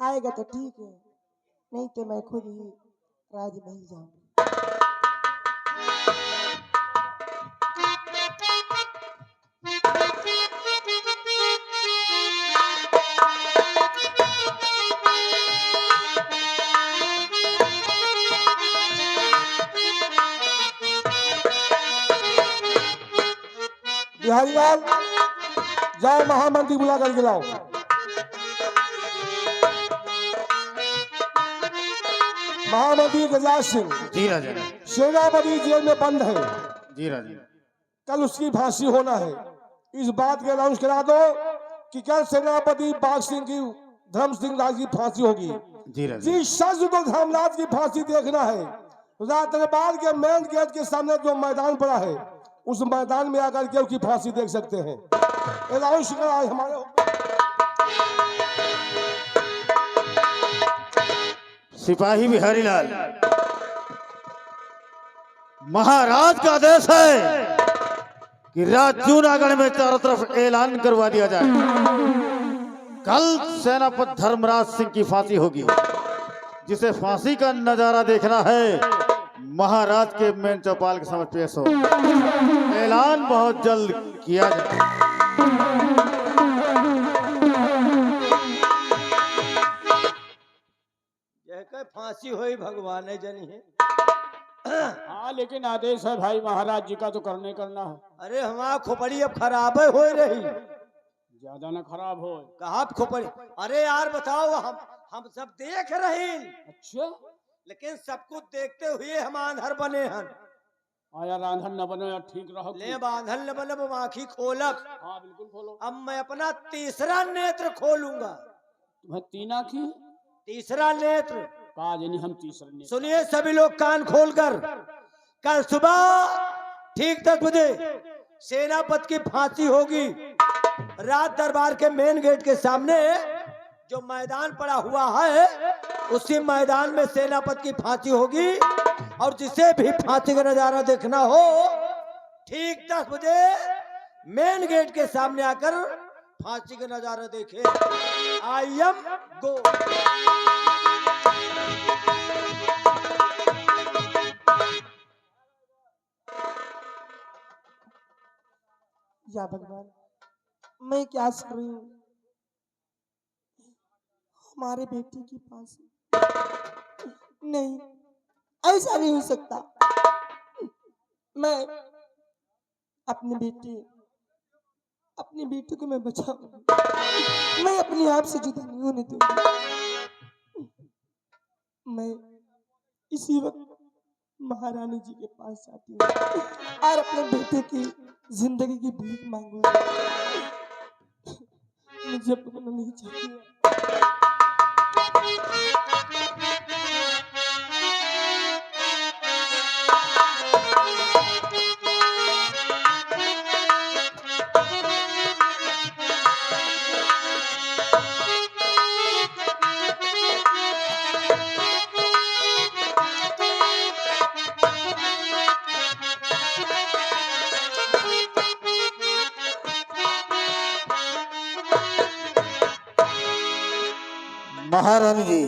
आएगा तो ठीक है, नहीं तो मैं खुद ही राजमहल जाऊंगी। बिहारी लाल, जाओ महामंत्री बुला करके लाओ। महामंत्री गजराज सिंह, जी राजा। सेनापति जेल में बंद है, जी राजा। कल उसकी फांसी होना है। इस बात के अनाउंस करा दो कि कल सेनापति बाग सिंह की धर्म सिंह राज की फांसी होगी। जी राजा। जिस शख्स को धर्मराज की फांसी देखना है, राज दरबार के मेन गेट के सामने जो मैदान पड़ा है, उस मैदान में आकर के उसकी फांसी देख सकते हैं। अनाउंस करा है हमारे। सिपाही बिहारी लाल, महाराज का आदेश है कि रात जूनागढ़ में चारों तरफ ऐलान करवा दिया जाए, कल सेनापति धर्मराज सिंह की फांसी होगी। जिसे फांसी का नजारा देखना है, महाराज के मेन चौपाल के समक्ष पेश हो। ऐलान बहुत जल्द किया जाए। फांसी हुई भगवान ने जनी है। हाँ, लेकिन आदेश है भाई महाराज जी का तो करना है। अरे हमारा खोपड़ी अब खराब हो रही, ज्यादा ना खराब हो। कहा खोपड़ी? अरे यार बताओ, हम सब देख रहे हैं। अच्छा, लेकिन सब कुछ देखते हुए हम आंधर बने हैं। आया रांधन न बनो यार, ठीक रहो। ले बांधल न बने, आँखी खोलब। हाँ बिल्कुल खोलो। अब मैं अपना तीसरा नेत्र खोलूंगा। तुम्हें तीन आँखी? तीसरा नेत्र कहा जानी हम तीसरे ने। सुनिए सभी लोग कान खोलकर, कल सुबह ठीक 10 बजे सेनापति की फांसी होगी। रात दरबार के मेन गेट के सामने जो मैदान पड़ा हुआ है, उसी मैदान में सेनापति की फांसी होगी। और जिसे भी फांसी का नजारा देखना हो, ठीक 10 बजे मेन गेट के सामने आकर फांसी का नजारा देखे। आई एम गो। या भगवान, मैं क्या सुन रही हूँ? हमारे बेटे की फांसी? नहीं, ऐसा नहीं हो सकता। मैं अपने बेटे को मैं बचाऊंगी। मैं अपने आप से जुदा नहीं होने दूंगी। मैं इसी वक्त महारानी जी के पास जाती हूँ और अपने बेटे की जिंदगी की भीख मांगूंगी। मुझे अपना नहीं चाहिए। महारानी जी,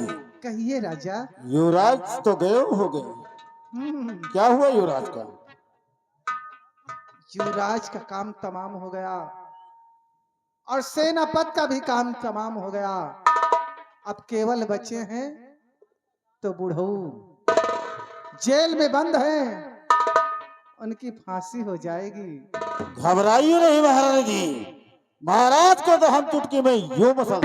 कहिए राजा। युवराज तो गए हो गए, क्या हुआ युवराज का? युवराज का काम तमाम हो गया और सेनापति का भी काम तमाम हो गया। अब केवल बचे हैं तो बुढ़ऊ जेल में बंद हैं, उनकी फांसी हो जाएगी। घबराइए नहीं महारानी जी, महाराज को तो हम चुटकी में यूं मसल।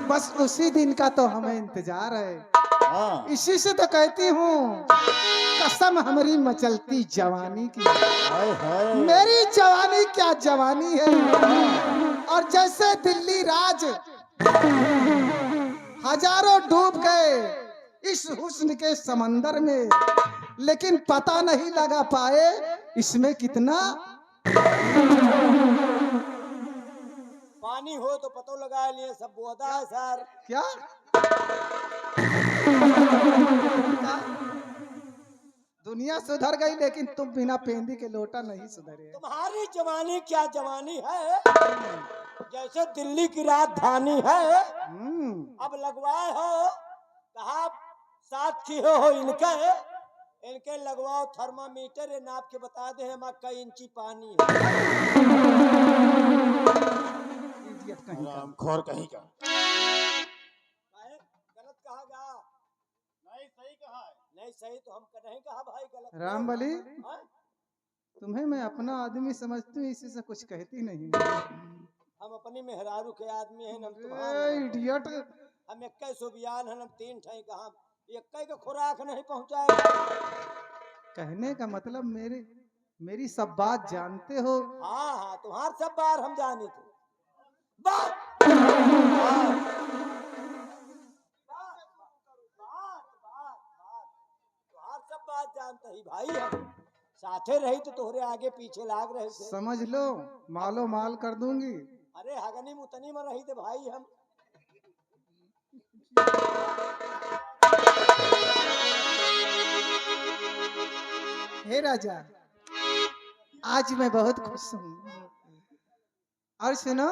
बस उसी दिन का तो हमें इंतजार है। हाँ। इसी से तो कहती हूँ, कसम हमारी मचलती जवानी की। हाय हाय। मेरी जवानी क्या जवानी है। और जैसे दिल्ली राज हजारों डूब गए इस हुस्न के समंदर में, लेकिन पता नहीं लगा पाए इसमें कितना पानी हो तो पतो लगा लिए। सब बोदा है सर। क्या दुनिया सुधर गई, लेकिन तुम बिना पेंदी के लोटा नहीं सुधरे। तुम्हारी जवानी क्या जवानी है। जैसे दिल्ली की राजधानी है, हम्म, अब लगवाए हो, कहा साथ किए हो इनके, इनके लगवाओ थर्मामीटर, ये नाप के बता दे हम कई इंची पानी है। इडियट कहीं का। रामखोर कहीं का। काहे? गलत कहा गा? नहीं, सही कहा है। नहीं सही तो हम नहीं कहा भाई, गलत रामबली, हाँ? तुम्हें मैं अपना आदमी समझती हूँ, इसी से कुछ कहती नहीं। हम अपनी मेहरारू के आदमी हैं, हम तुम्हारे इडियट, हम 21 बयान है, हम 3 ठाई कहा 21 का खुराक नहीं पहुंचाएगा। कहने का मतलब मेरी सब बात जानते हो। हाँ हाँ, तुम्हार सब बार हम जानी थे। बात तुम्हार सब बात जानते ही भाई, हम साथे रही तो तोहरे आगे पीछे लाग रहे थे। समझ लो, मालो माल कर दूंगी। अरे हगनी मुतनी में रही थे भाई हम। हे राजा, आज मैं बहुत खुश हूँ। और सुनो,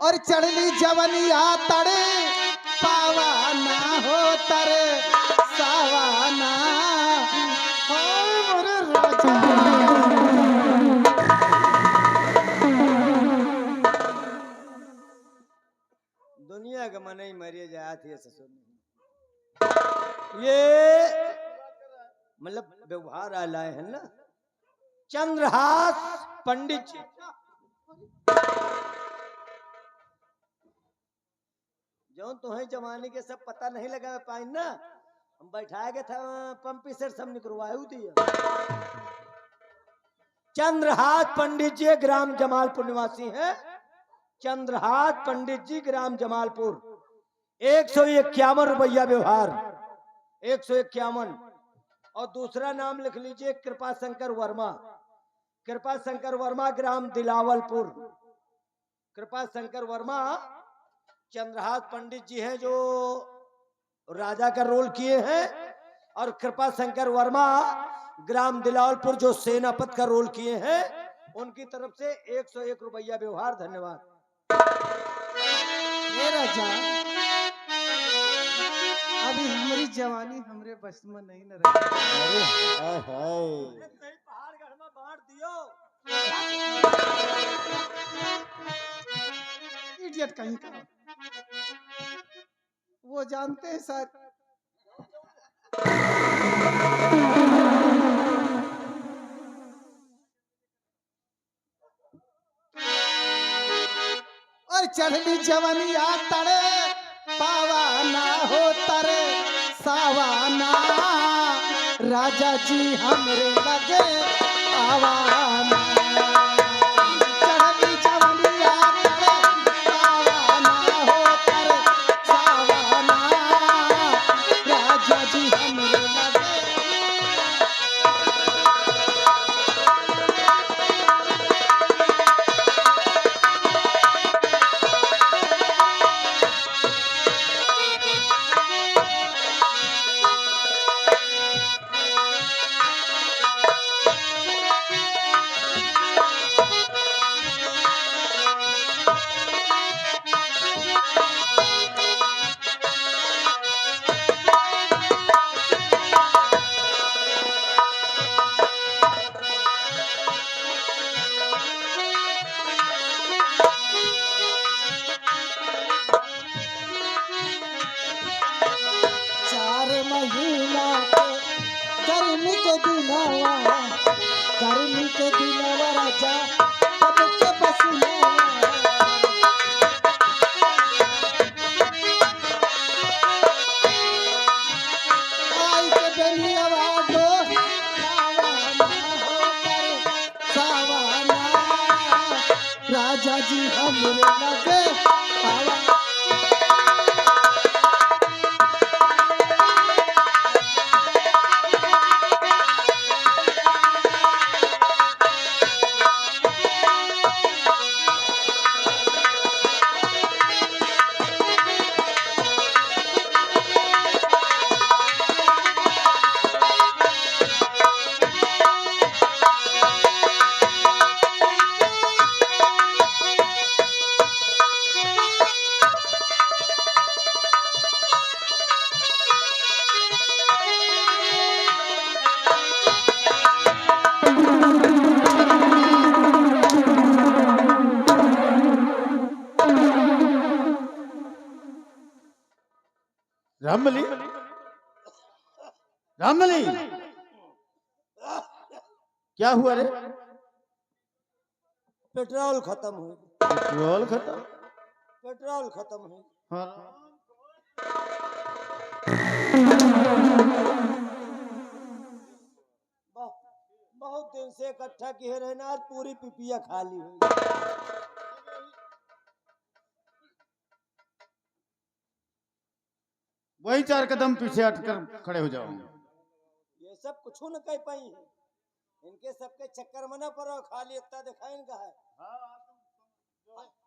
और चढ़ली जवनिया तड़े पावा ना हो तरे सावाना, हाय मोरे राजा। दुनिया का मन ही मरिए जात है ससुर। ये मतलब व्यवहार आलाए है ना, चंद्रहास पंडित जी। जो तुम्हें जमाने के सब पता नहीं लगा पाई ना, हम बैठा गए था पंपी से सब निकलवायु दिया। चंद्रहास पंडित जी ग्राम जमालपुर निवासी हैं। चंद्रहास पंडित जी ग्राम जमालपुर। 151 रुपया व्यवहार, 151। और दूसरा नाम लिख लीजिए कृपा शंकर वर्मा। कृपा शंकर वर्मा ग्राम दिलावलपुर। कृपा शंकर वर्मा चंद्रहास पंडित जी हैं जो राजा का रोल किए हैं, और कृपा शंकर वर्मा ग्राम दिलावलपुर जो सेनापति का रोल किए हैं। उनकी तरफ से 101 रुपया व्यवहार। धन्यवाद। हे राजा, अभी हमारी जवानी हमरे बस में नहीं न रही। हाय हाय। पहाड़ गढ़ में बांट दियो। इडियट कहीं का। वो जानते हैं सर, और चढ़ली जवनिया तड़े पावा ना हो तरे सावाना, राजा जी हमरे लगे आवाना। चढ़ली जवनिया तड़े पावा ना हो तरे सावाना, राजा जी हमरे लगे। महीना गर्मी के दिनवा, गर्मी के दिनवा राजा तब के पसीना। आई के बेनियावा दो सावाना होकर सावाना, राजा जी हमरे लगे आवा। रामबली, रामबली, क्या हुआ रे? पेट्रोल खत्म हो पेट्रोल खत्म? पेट्रोल खत्म हो हाँ। बहुत दिन से इकट्ठा किए रहना, आज पूरी पिपिया खाली हुई। वही 4 कदम पीछे हटकर खड़े हो जाओ। ये सब कुछ न कह पाई है, इनके सबके चक्कर में न पड़ो, खाली इतना दिखाई इनका है।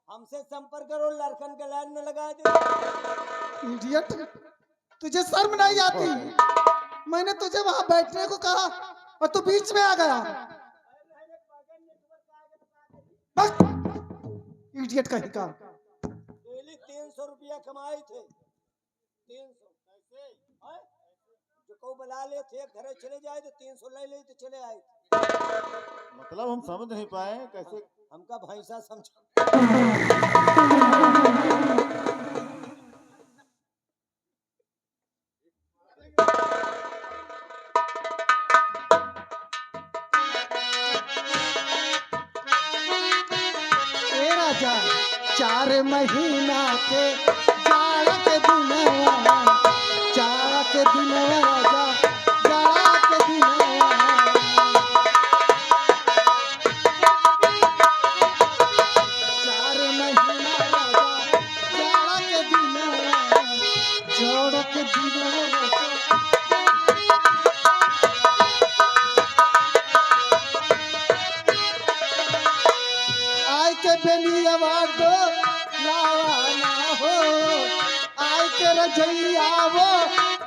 हमसे संपर्क करो, लड़कन के लाइन में लगा दे। इडियट, तुझे शर्म नहीं आती? मैंने तुझे वहां बैठने को कहा और तू बीच में आ गया। बस इडियट कहीं का। डेली 300 रुपया कमाए थे। 300 कैसे? जो को बुला ले थे घरे चले जाए तो 300 ले ले तो चले आए। मतलब हम समझ नहीं पाए कैसे। हमका भैंसा समझो। ए राजा, 4 महीना के जाड़ा के दिनवा, जाड़ा के दिनवा राजा, जाड़ा के दिनवा। 4 महीना राजा, जाड़ा के दिनवा, जाड़ा के दिनवा राजा। आय के बेली आवाज दो लावा ना हो, आय के रजैया वो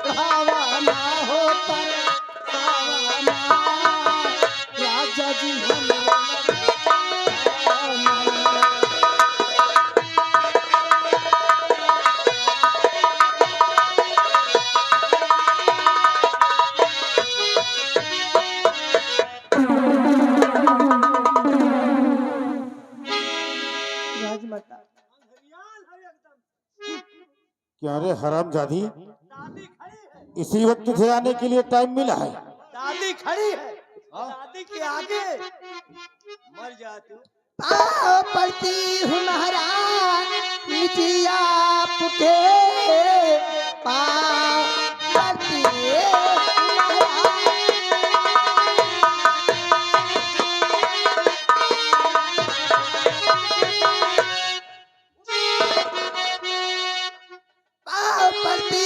लावा ना हो, तर लावा ना राजा जी राजमाता। क्या रे हरामजादी, दादी खड़ी है, इसी वक्त तुझे आने के लिए टाइम मिला है? दादी खड़ी है, दादी के आगे मर जा तू। पाँव पड़ती हूँ महाराज निजिया पुटे, पाँव पड़ती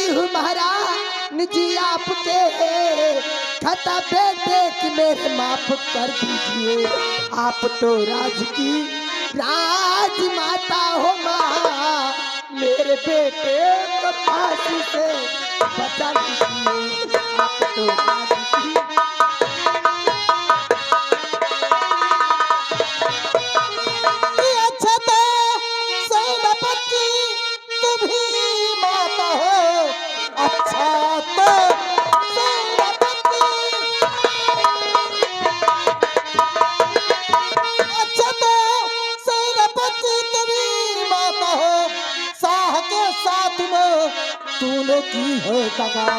हूँ महाराज निजिया पुटे, खता बेटे कि मेरे माफ कर दीजिए, आप तो राज की राजमाता हो माँ, मेरे बेटे को फांसी से बचा दीजिए, आप तो राज की। अच्छा तो सेनापति तुम ही माता हो, अच्छा तो तूने की है दगा,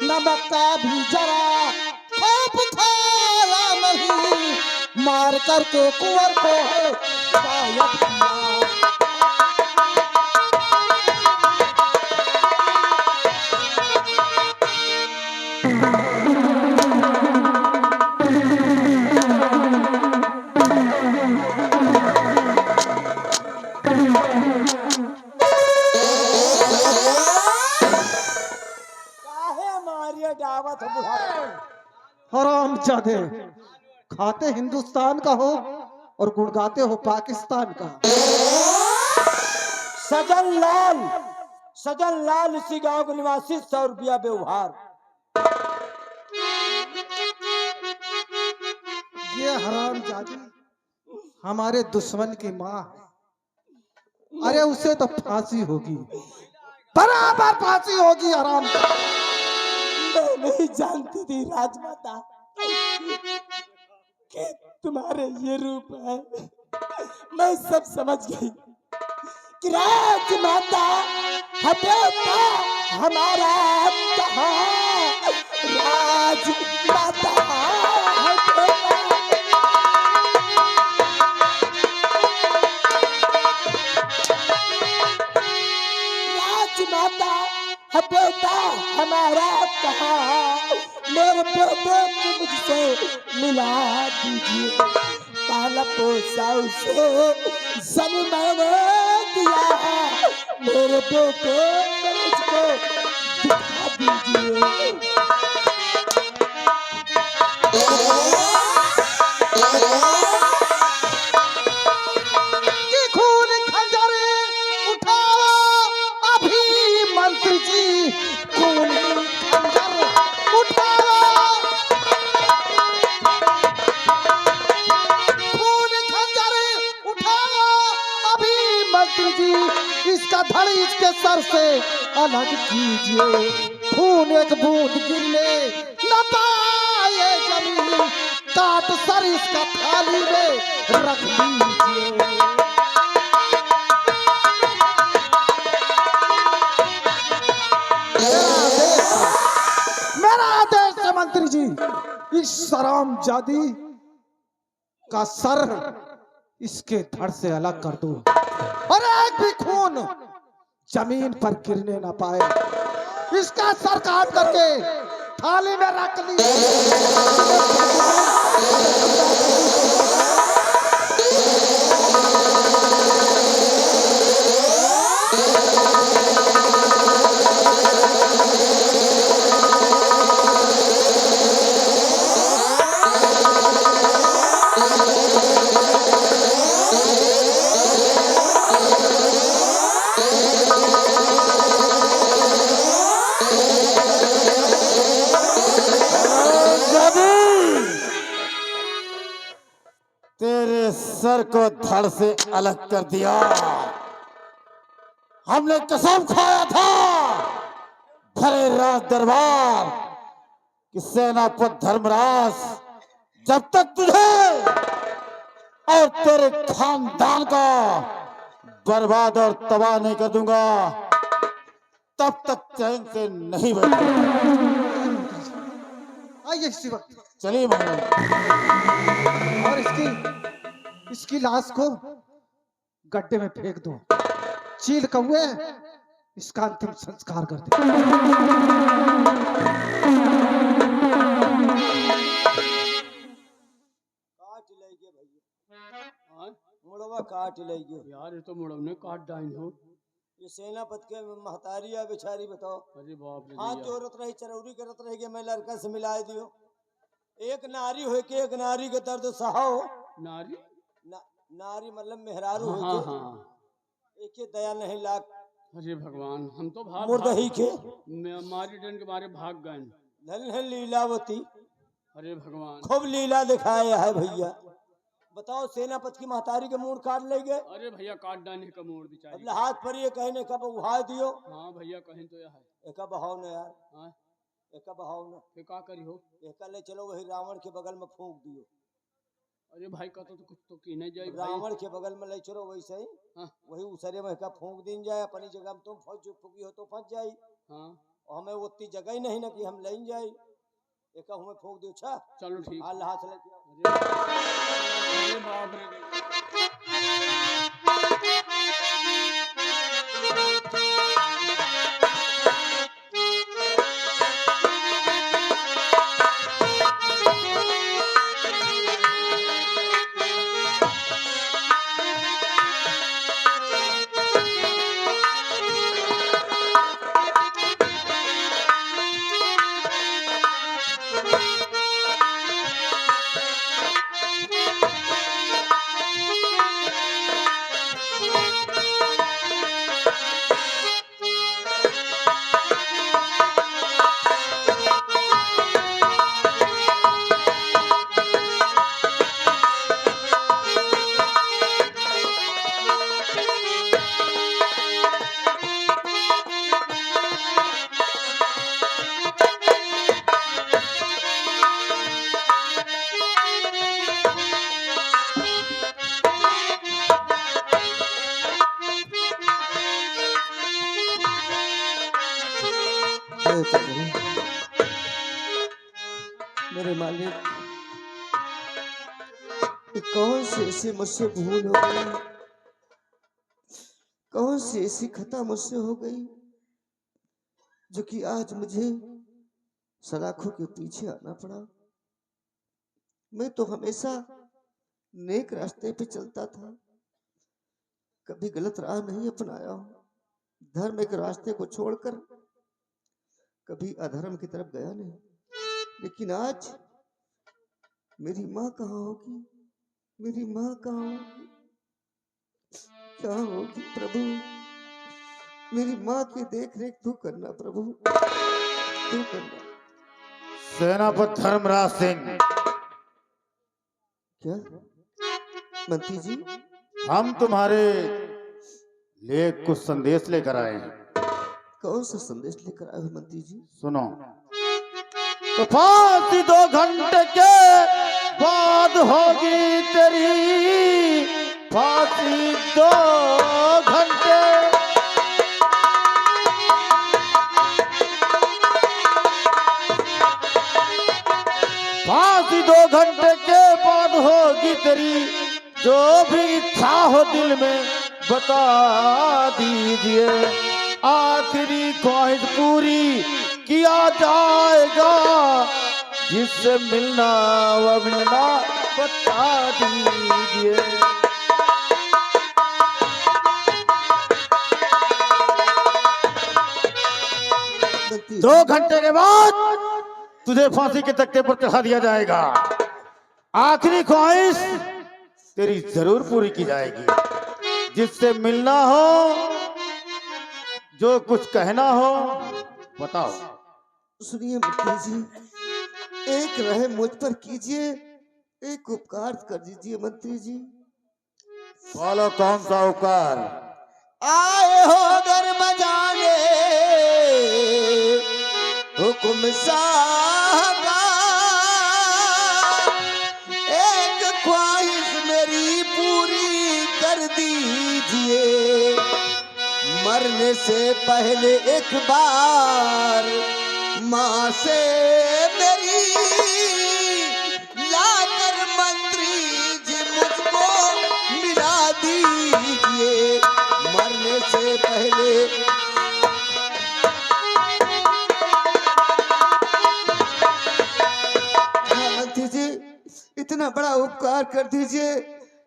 नमक का भी जरा खौफ खाया नहीं, मार करके कुंवर को है गायब किया। दावत हो बुढ़ापा। हरामजादे, खाते हिंदुस्तान का हो और गुड़गाते हो पाकिस्तान का। सजन लाल इसी गांव के निवासी 100 रुपया व्यवहार। ये हरामजादी हमारे दुश्मन की माँ है। अरे उसे तो फांसी होगी, बराबर फांसी होगी। हराम मैं नहीं जानती थी राजमाता कि तुम्हारे ये रूप है। मैं सब समझ गई कि राजमाता है बेटा हमारा कहाँ राज माता है बेटा। राजमाता है बेटा हमारा कहाँ मेरे बेटे को मुझसे मिला दीजिए। पाला पोसा उसे जन्म मैंने दिया मेरे बेटे को मुझको दिखा दीजिए। कि खून खंजर उठाओ अभी मंत्री जी, खून खंजर उठाओ, खून खंजर उठाओ अभी मंत्री जी, इसका धड़ इसके सर से अलग कीजिए। खून एक बूंद गिरने न पाए जमीन, काट सर इसका थाली में रख दीजिए। मेरा आदेश है मंत्री जी, इस सरामजादी का सर इसके धड़ से अलग कर दो और एक भी खून जमीन पर गिरने ना पाए। इसका सर काट करके थाली में रख लीजिए। तेरे सर को धड़ से अलग कर दिया। हमने कसम खाया था भरे राज दरबार कि सेनापति धर्मराज जब तक तुझे और तेरे खानदान का बर्बाद और तबाह नहीं कर दूंगा तब तक चैन से नहीं बैठूंगा। आइए इसी वक्त। चलिए महाराज। और इसकी लाश को गड्ढे में फेंक दो। चील कौए इसका अंतिम संस्कार कर दे। काट लेगे भैया, मुड़वा काट लेगे यार ये तो मुड़वने काट डाइन हो। ये सेनापति के महतारी या बेचारी बताओ। अरे बाप रे हाथ भैया। जोड़त रही चरौरी करत रही कि मैं लड़का से मिलाए दियो। एक नारी हो के एक नारी के दर्द सहाओ। नारी नारी मतलब मेहरारू हाँ हो हाँ। के एक दया नहीं लाग अरे भगवान हम तो भाग मुर्दही के मारी डन के मारे भाग गए। धन है लीलावती। अरे भगवान। खूब लीला दिखाया है भैया। बताओ सेनापति की महतारी के मूड काट ले गए। अरे भैया काट डाने का मोड़ अब बेचारी। हाथ पर ये कहने कब उहा दियो। हाँ भैया कहें तो यह है। एका बहाव न यार, हाँ एका बहाव न, फिर का करी हो। एका ले चलो वही रावण के बगल में फूंक दियो। अरे भाई का तो कुछ तो की नहीं जाए भाई। रावण के बगल में ले चलो वैसे ही हाँ वही उसरे में एका फूंक दिन जाए। अपनी जगह में तुम फूकी हो तो फंस जाई। हाँ और हमें उतनी जगह ही नहीं ना कि हम ले जाए। एका हमें फूंक दियो। अच्छा चलो ठीक। हाल हाथ लेके आओ। अरे बाप रे। हे प्रभु, मेरे मालिक, ये कौन सी ऐसी मुझसे भूल हो गई, कौन सी ऐसी खता मुझसे हो गई जो कि आज मुझे सलाखों के पीछे आना पड़ा। मैं तो हमेशा नेक रास्ते पे चलता था, कभी गलत राह नहीं अपनाया हूं, धर्म के रास्ते को छोड़कर कभी अधर्म की तरफ गया नहीं। लेकिन आज मेरी माँ कहाँ होगी, मेरी माँ कहाँ होगी, क्या होगी प्रभु। मेरी माँ की देख रेख तू करना प्रभु, तू करना। सेनापति धर्मराज सिंह, क्या मंत्री जी? हम तुम्हारे लिए कुछ संदेश लेकर आए हैं। कौन सा संदेश लेकर आए हो मंत्री जी? सुनो। तो फांसी 2 घंटे के बाद होगी तेरी, फांसी 2 घंटे। फांसी 2 घंटे के बाद होगी तेरी, जो भी इच्छा हो दिल में बता दीजिए। आखिरी ख्वाहिश पूरी किया जाएगा, जिससे मिलना व मिलना बता दीजिए। मंत्री जी, 2 घंटे के बाद तुझे फांसी के तख्ते पर चढ़ा दिया जाएगा। आखिरी ख्वाहिश तेरी जरूर पूरी की जाएगी, जिससे मिलना हो, जो कुछ कहना हो बताओ। सुनिए मंत्री जी, एक रहे मुझ पर कीजिए, एक उपकार कर दीजिए मंत्री जी। बोलो कौन सा उपकार? आए हो घर बजाने हुक्म साहबा, एक ख्वाहिश मेरी पूरी कर दीजिए। मरने से पहले एक बार माँ से मेरी लाकर मंत्री जी मुझको मिला दीजिए। मरने से पहले मंत्री जी, इतना बड़ा उपकार कर दीजिए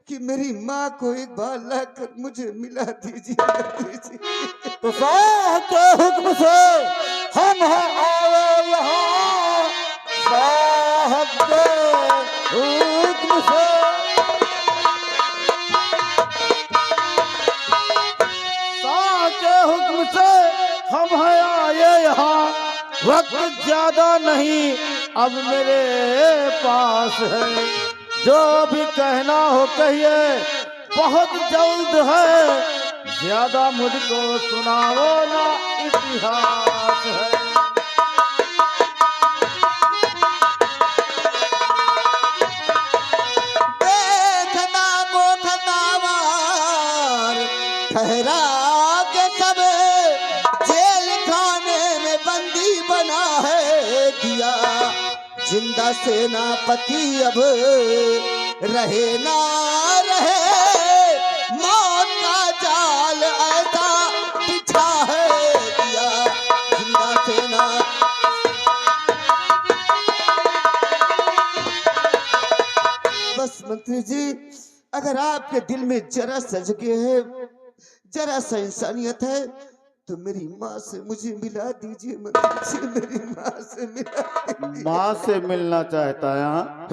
कि मेरी माँ को एक बार लाकर मुझे मिला दीजिए मंत्री जी। तो शाह के हुक्म से हम हैं आए यहाँ, शाह के हुक्म से। शाह के हुक्म से हम हैं आए यहाँ, वक्त ज्यादा नहीं अब मेरे पास है। जो भी कहना हो कहिए, बहुत जल्द है, ज्यादा मुझको सुनाओ ना इतिहास है। देखना को खतावार ठहरा के सब जेल खाने में बंदी बना है दिया। जिंदा सेनापति अब रहे ना रहे, मौत का जाल ऐसा बिछा है दिया। जिंदा सेना बस मंत्री जी, अगर आपके दिल में जरा सा जगह है, जरा सा इंसानियत है, तो मेरी माँ से मुझे मिला दीजिए मंत्री जी, मेरी माँ से मिला दीजिए। माँ से मिलना चाहता है हाँ?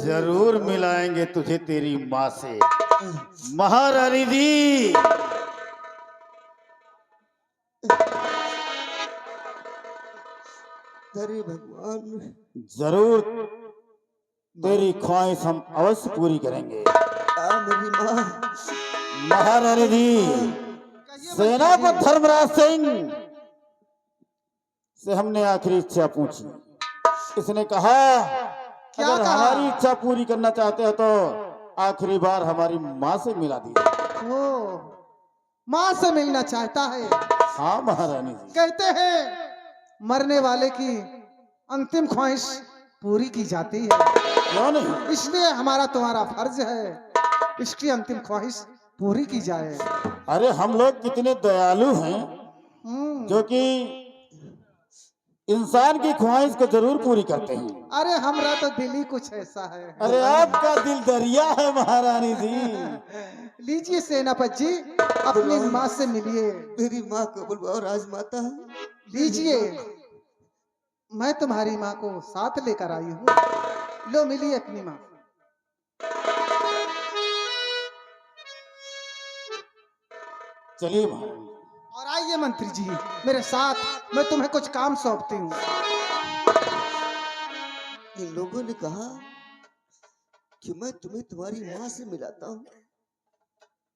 जरूर मिलाएंगे तुझे तेरी माँ से, महारानी जी। अरे भगवान, जरूर तेरी ख्वाहिश हम अवश्य पूरी करेंगे। मेरी माँ। महारानी जी, सेनापति धर्मराज सिंह से हमने आखिरी इच्छा पूछी। इसने कहा क्या अगर कहा? हमारी इच्छा पूरी करना चाहते हो तो आखिरी बार हमारी माँ से मिला दीजिए। वो माँ से मिलना चाहता है। हाँ महारानी जी। कहते हैं मरने वाले की अंतिम ख्वाहिश पूरी की जाती है, क्यों नहीं? इसलिए हमारा तुम्हारा फर्ज है इसकी अंतिम ख्वाहिश पूरी की जाए। अरे हम लोग कितने दयालु हैं जो कि इंसान की ख्वाहिश को जरूर पूरी करते हैं। अरे हमारा तो दिल ही कुछ ऐसा है। अरे आपका दिल दरिया है महारानी जी। लीजिए सेनापति जी, अपनी माँ से मिलिए। मेरी माँ को बुलवाओ राजमाता। लीजिए, मैं तुम्हारी माँ को साथ लेकर आई हूँ। लो मिलिए अपनी माँ। चलिए महारानी। और आइए मंत्री जी मेरे साथ, मैं तुम्हें कुछ काम सौंपती हूँ। इन लोगों ने कहा कि मैं तुम्हें तुम्हारी माँ से मिलाता हूँ,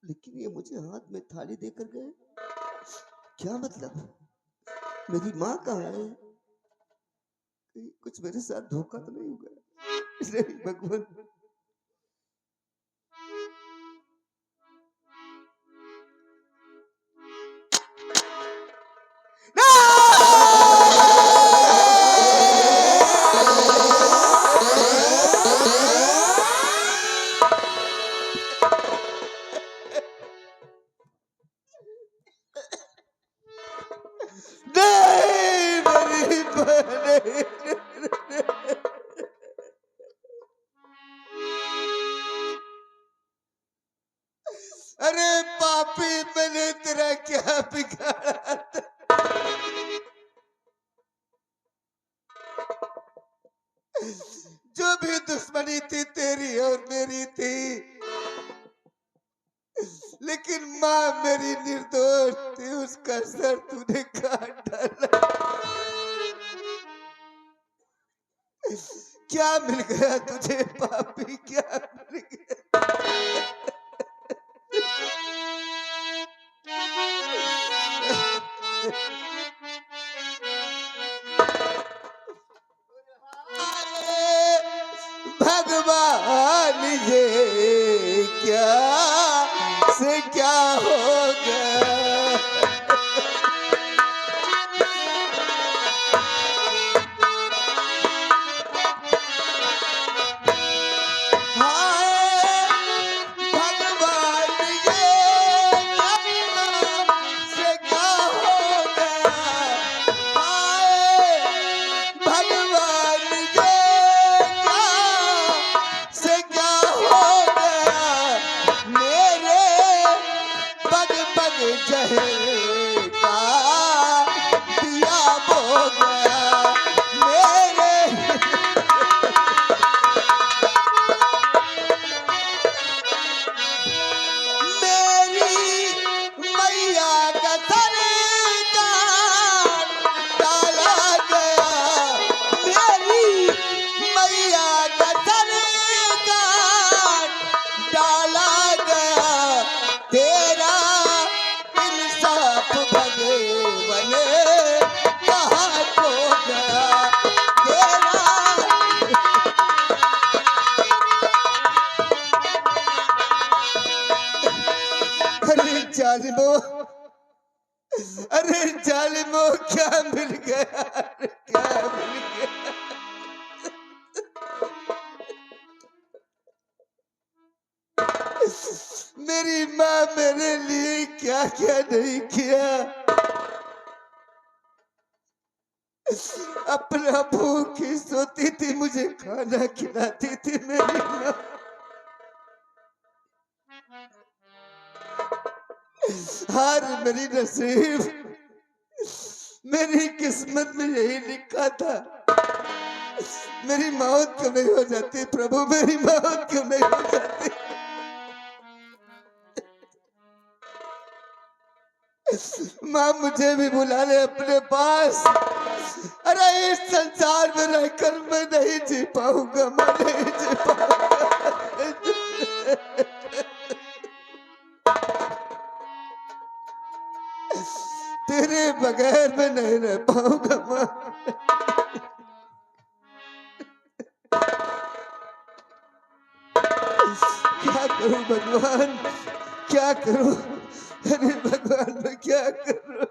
लेकिन ये मुझे हाथ में थाली देकर गए। क्या मतलब? मेरी माँ कहाँ है? कहीं कुछ मेरे साथ धोखा तो नहीं हुआ? नहीं भगवान। अरे पापी, मैंने तेरा क्या बिगाड़ा था? जो भी दुश्मनी थी तेरी और मेरी थी, लेकिन माँ मेरी निर्दोष थी, उसका सर तूने काट डाला। क्या मिल गया तुझे पापी, क्या मिल गया? भगवान ये क्या से क्या हो गया? जालिमो, अरे जालिमो, क्या मिल गया? क्या मिल गया? मेरी माँ मेरे लिए क्या क्या नहीं किया। अपना भूखी सोती थी, मुझे खाना खिलाती थी मेरी माँ। हार मेरी नसीब, मेरी किस्मत में यही लिखा था। मेरी मौत क्यों नहीं हो जाती प्रभु, मेरी मौत क्यों नहीं हो जाती? माँ मुझे भी बुला ले अपने पास। अरे इस संसार में रहकर मैं नहीं जी पाऊंगा, मैं नहीं जी पाऊंगा। तेरे बगैर मैं नहीं रह पाऊंगा माँ। क्या करूं भगवान, क्या करूं? अरे भगवान, मैं क्या करूं?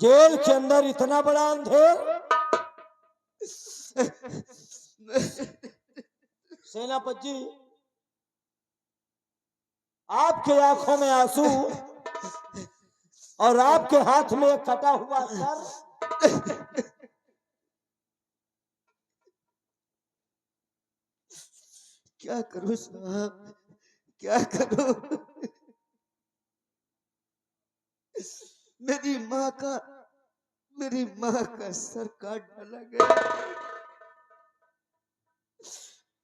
जेल के अंदर इतना बड़ा अंधेर। सेनापति जी, आपके आंखों में आंसू और आपके हाथ में एक कटा हुआ सर। क्या करूं साहब, क्या करूं? मेरी माँ का सर काट डाला गया।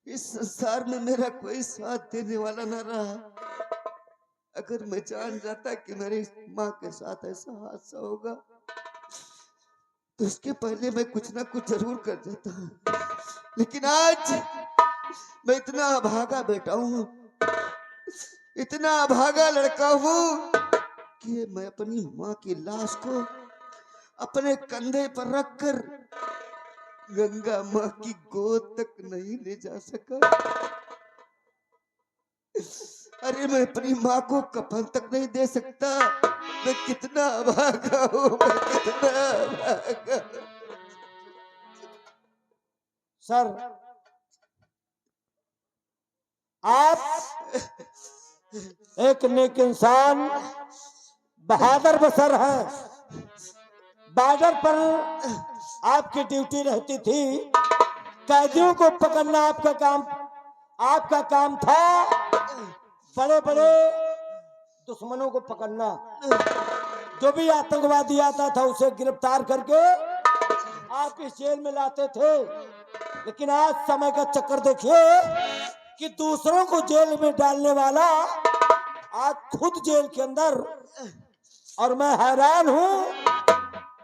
इस संसार में मेरा कोई साथ देने वाला न रहा। अगर मैं जान जाता कि मेरी माँ के साथ ऐसा हादसा होगा तो इसके पहले मैं कुछ ना कुछ जरूर कर देता। लेकिन आज मैं इतना अभागा बेटा हूँ, इतना अभागा लड़का हूँ कि मैं अपनी माँ की लाश को अपने कंधे पर रखकर गंगा माँ की गोद तक नहीं ले जा सका। अरे मैं अपनी माँ को कफन तक नहीं दे सकता। मैं कितना अभागा हूँ, मैं कितना अभागा। सर, आप एक नेक इंसान, बहादुर बसर है। बॉर्डर पर आपकी ड्यूटी रहती थी, कैदियों को पकड़ना आपका काम था। बड़े बड़े दुश्मनों को पकड़ना, जो भी आतंकवादी आता था उसे गिरफ्तार करके आप इस जेल में लाते थे। लेकिन आज समय का चक्कर देखिए कि दूसरों को जेल में डालने वाला आज खुद जेल के अंदर, और मैं हैरान हूं।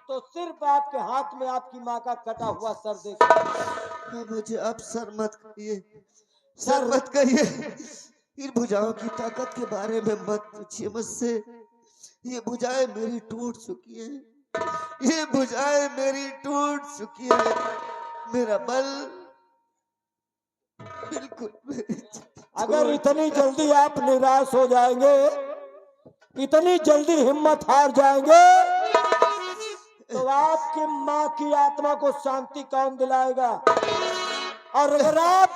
तो सिर्फ आपके हाथ में आपकी माँ का कटा हुआ सर देखिए। मुझे आप सर मत कहिए, सर मत कहिए। इन भुजाओं की ताकत के बारे में मत पूछिए मुझसे। ये भुजाएं मेरी टूट चुकी है, ये भुजाएं मेरी टूट चुकी है। मेरा बल बिल्कुल। अगर इतनी जल्दी आप निराश हो जाएंगे, इतनी जल्दी हिम्मत हार जाएंगे, तो आपकी माँ की आत्मा को शांति कौन दिलाएगा? और अगर आप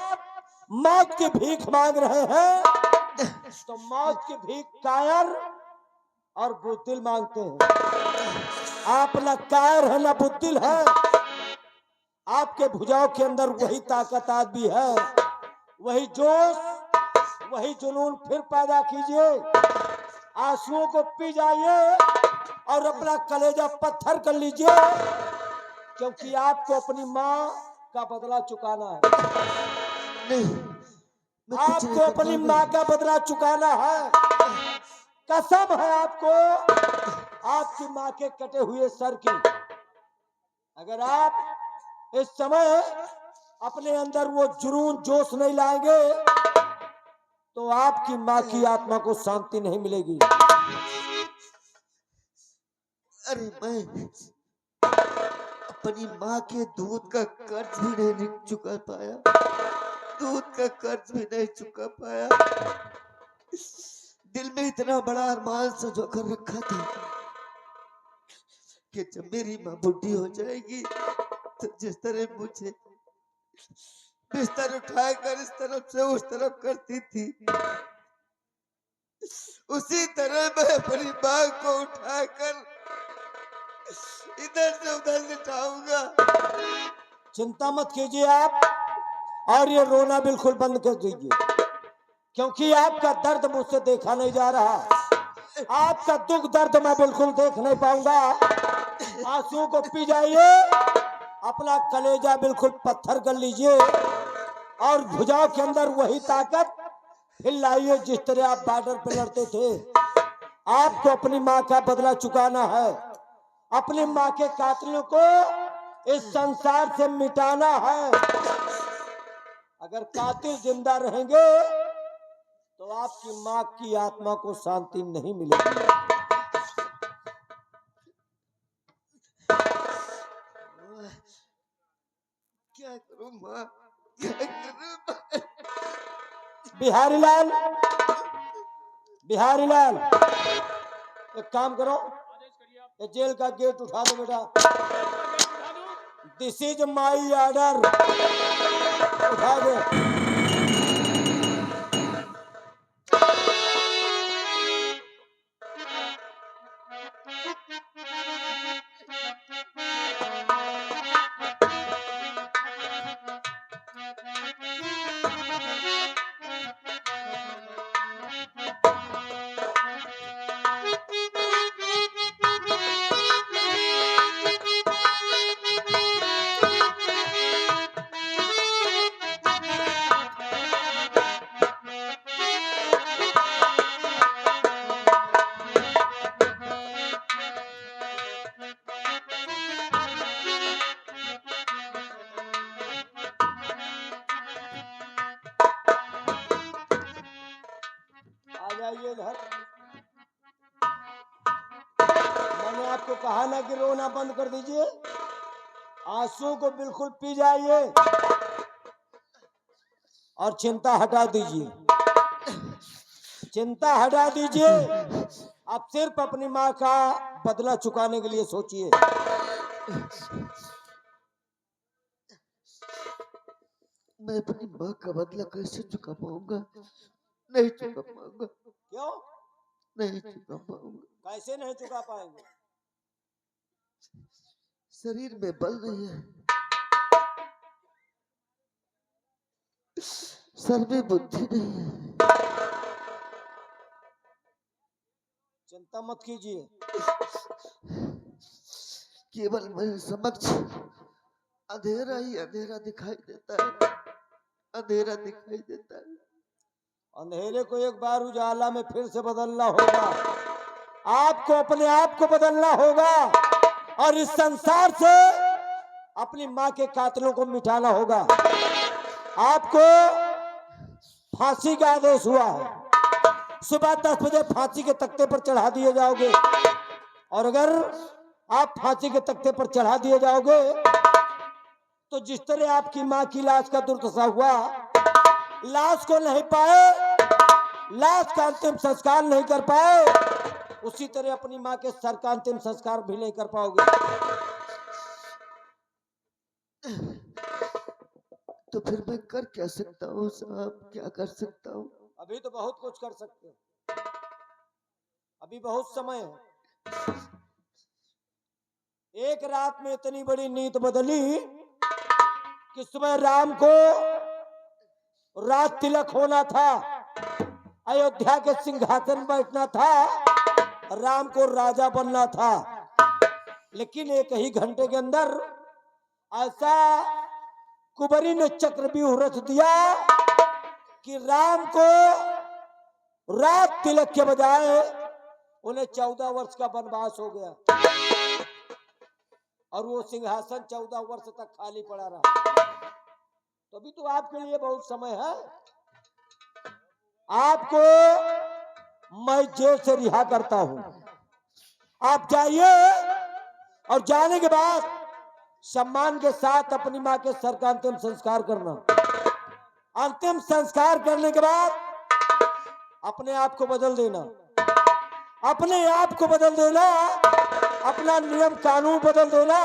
मौत की भीख मांग रहे हैं तो मौत की भीख कायर और बुद्धिल मांगते हैं। आप न कायर है न बुद्धिल है। आपके भुजाओं के अंदर वही ताकत आज भी है, वही जोश, वही जुनून फिर पैदा कीजिए। आंसुओं को पी जाइए और अपना कलेजा पत्थर कर लीजिए, क्योंकि आपको अपनी माँ का बदला चुकाना है। आपको अपनी माँ का बदला चुकाना है। कसम है आपको आपकी माँ के कटे हुए सर की। अगर आप इस समय अपने अंदर वो जुनून जोश नहीं लाएंगे तो आपकी माँ की आत्मा को शांति नहीं मिलेगी। अरे मैं अपनी माँ के दूध का कर्ज भी नहीं चुका पाया, दूध का कर्ज भी नहीं चुका पाया। दिल में इतना बड़ा अरमान सजो कर रखा था कि जब मेरी माँ बुढ़ी हो जाएगी तो जिस तरह मुझे बिस्तर उठाकर इस तरफ से उस तरफ करती थी, उसी तरह मैं अपनी माँ को उठाकर इधर से उधर लिटाऊंगा। चिंता मत कीजिए आप, और ये रोना बिल्कुल बंद कर दीजिए, क्योंकि आपका दर्द मुझसे देखा नहीं जा रहा। आपका दुख दर्द मैं बिल्कुल देख नहीं पाऊंगा। आंसुओं को पी जाइए, अपना कलेजा बिल्कुल पत्थर कर लीजिए और भुजाओं के अंदर वही ताकत फिर लाइए जिस तरह आप बॉर्डर पे लड़ते थे। आपको अपनी माँ का बदला चुकाना है, अपनी माँ के कातिलों को इस संसार से मिटाना है। अगर कातिल जिंदा रहेंगे तो आपकी माँ की आत्मा को शांति नहीं मिलेगी। माँ क्या करूं? बिहारी लाल, बिहारी लाल, एक काम करो, ये जेल का गेट उठा दो बेटा। दिस इज माई ऑर्डर, उठा दो। आ जाइए इधर। मैंने आपको कहा ना कि रोना बंद कर दीजिए, आंसू को बिल्कुल पी जाइए और चिंता हटा दीजिए, चिंता हटा दीजिए। आप सिर्फ अपनी माँ का बदला चुकाने के लिए सोचिए। मैं अपनी माँ का बदला कैसे चुका पाऊंगा? नहीं चुका पाऊंगा, क्यों? नहीं चुका पाऊंगा। कैसे नहीं चुका पाएंगे? शरीर में बल नहीं है, सर में बुद्धि नहीं है। चिंता मत कीजिए, केवल मेरे समक्ष अंधेरा ही अंधेरा दिखाई देता है, अंधेरा दिखाई देता है। अंधेरे को एक बार उजाला में फिर से बदलना होगा। आपको अपने आप को बदलना होगा और इस संसार से अपनी माँ के कातिलों को मिटाना होगा। आपको फांसी का आदेश हुआ है, सुबह 10 बजे फांसी के तख्ते पर चढ़ा दिए जाओगे। और अगर आप फांसी के तख्ते पर चढ़ा दिए जाओगे तो जिस तरह आपकी माँ की लाश का दुर्दशा हुआ, लाश को नहीं पाए, लाश का अंतिम संस्कार नहीं कर पाए, उसी तरह अपनी माँ के सर का अंतिम संस्कार भी नहीं कर पाओगे। तो फिर मैं कर क्या सकता हूँ साहब, क्या कर सकता हूँ? अभी तो बहुत कुछ कर सकते हो, अभी बहुत समय है। एक रात में इतनी बड़ी नीति बदली कि सुबह राम को रात तिलक होना था, अयोध्या के सिंहासन बैठना था, राम को राजा बनना था। लेकिन एक ही घंटे के अंदर ऐसा कुबरी ने चक्रव्यूह रच दिया कि राम को रात तिलक के बजाय उन्हें 14 वर्ष का वनवास हो गया और वो सिंहासन 14 वर्ष तक खाली पड़ा रहा। तो अभी तो आपके लिए बहुत समय है। आपको मैं जेल से रिहा करता हूं, आप जाइए और जाने के बाद सम्मान के साथ अपनी माँ के सर का अंतिम संस्कार करना। अंतिम संस्कार करने के बाद अपने आप को बदल देना, अपने आप को बदल देना, अपना नियम कानून बदल देना।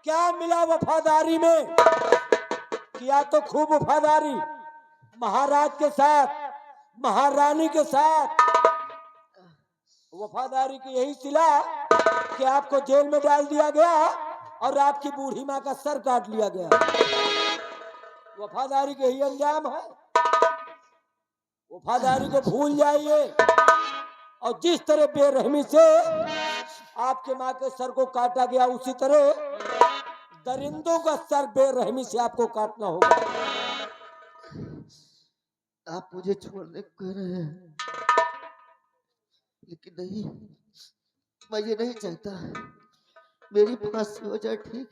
क्या मिला वफादारी में? किया तो खूब वफादारी, महाराज के साथ, महारानी के साथ। वफादारी की यही सिला कि आपको जेल में डाल दिया गया और आपकी बूढ़ी माँ का सर काट लिया गया। वफादारी के यही अंजाम है। वफादारी को भूल जाइए और जिस तरह बेरहमी से आपके माँ के सर को काटा गया, उसी तरह दरिंदों का सर बेरहमी से आपको काटना होगा। आप मुझे छोड़ने को कह रहे हैं, लेकिन नहीं, मैं ये नहीं चाहता मेरी फांसी हो जाए, ठीक,